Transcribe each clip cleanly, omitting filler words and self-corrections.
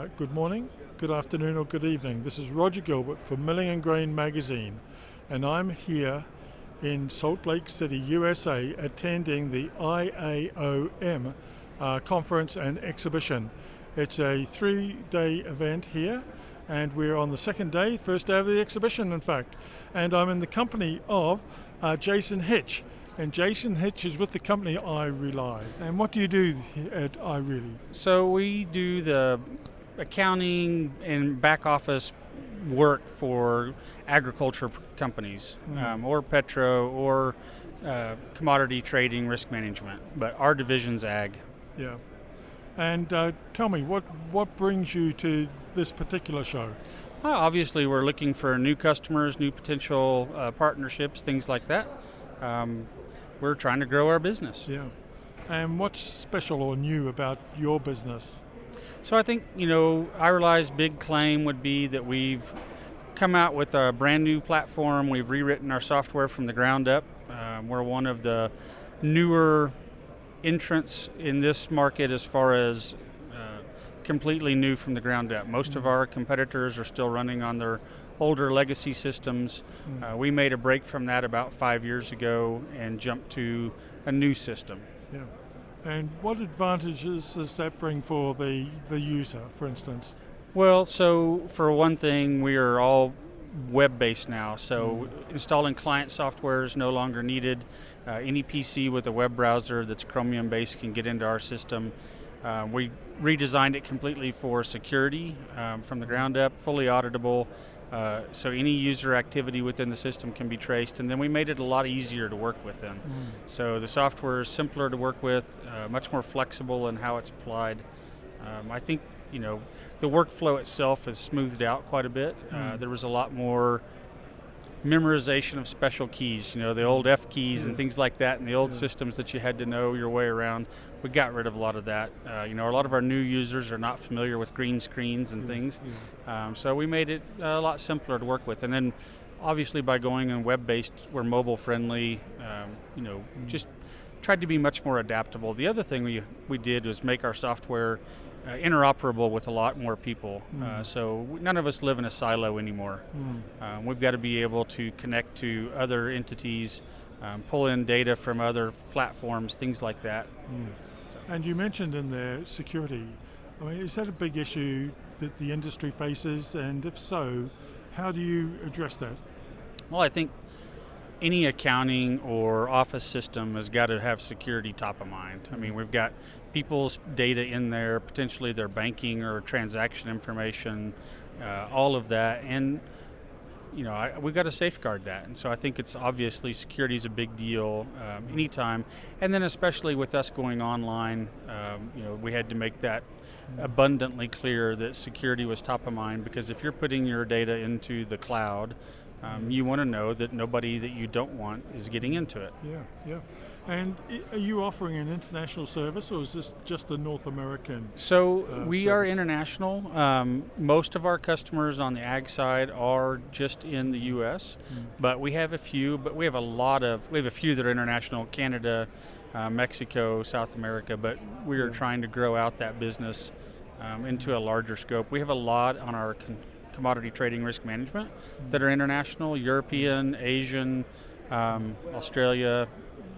Good morning, good afternoon or good evening. This is Roger Gilbert for Milling and Grain magazine, and I'm here in Salt Lake City, USA, attending the IAOM conference and exhibition. It's a 3-day event here, and we're on the second day, first day of the exhibition in fact, and I'm in the company of Jason Hitch. And Jason Hitch is with the company iRely. And what do you do at iRely? So we do the accounting and back office work for agriculture companies, or petro, or commodity trading, risk management. But our division's ag. Yeah. And tell me, what brings you to this particular show? Well, obviously, we're looking for new customers, new potential partnerships, things like that. We're trying to grow our business. Yeah. And what's special or new about your business? So I think, iRely's big claim would be that we've come out with a brand new platform. We've rewritten our software from the ground up. We're one of the newer entrants in this market as far as completely new from the ground up. Most of our competitors are still running on their older legacy systems. We made a break from that about 5 years ago and jumped to a new system. Yeah. And what advantages does that bring for the user, for instance? Well, so for one thing, we are all web-based now, so installing client software is no longer needed. Any PC with a web browser that's Chromium-based can get into our system. We redesigned it completely for security from the ground up, fully auditable, so any user activity within the system can be traced, and then we made it a lot easier to work with them. So the software is simpler to work with, much more flexible in how it's applied. I think the workflow itself is smoothed out quite a bit. There was a lot more memorization of special keys, the old F keys and things like that, and the old systems that you had to know your way around. We got rid of a lot of that. A lot of our new users are not familiar with green screens and things, so we made it a lot simpler to work with. And then obviously by going on web-based, we're mobile friendly, just tried to be much more adaptable. The other thing we did was make our software interoperable with a lot more people. So none of us live in a silo anymore. We've got to be able to connect to other entities, pull in data from other platforms, things like that. And you mentioned in there security. I mean, is that a big issue that the industry faces? And if so, how do you address that? Well, I think any accounting or office system has got to have security top of mind. I mean, we've got people's data in there, potentially their banking or transaction information, all of that, and we've got to safeguard that. And so I think it's obviously security is a big deal anytime, and then especially with us going online, we had to make that abundantly clear that security was top of mind, because if you're putting your data into the cloud, you want to know that nobody that you don't want is getting into it. Yeah. And are you offering an international service, or is this just a North American So we service? are international. Most of our customers on the ag side are just in the U.S., but we have a few. But we have a few that are international: Canada, Mexico, South America. But we are trying to grow out that business into a larger scope. We have a lot on our commodity trading risk management that are international: European, Asian, Australia.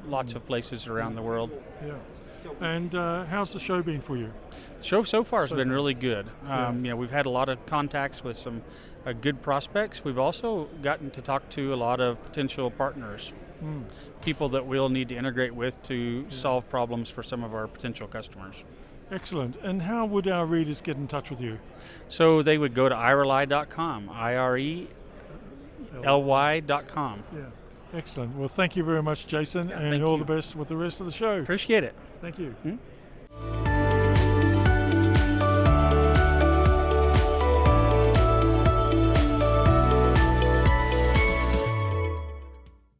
Lots of places around the world. Yeah. And how's the show been for you? The show so far has been really good. We've had a lot of contacts with some good prospects. We've also gotten to talk to a lot of potential partners, people that we'll need to integrate with to solve problems for some of our potential customers. Excellent. And how would our readers get in touch with you? So they would go to iRely.com, IRELY.com. Yeah. Excellent. Well, thank you very much, Jason, and all the best with the rest of the show. Appreciate it. Thank you.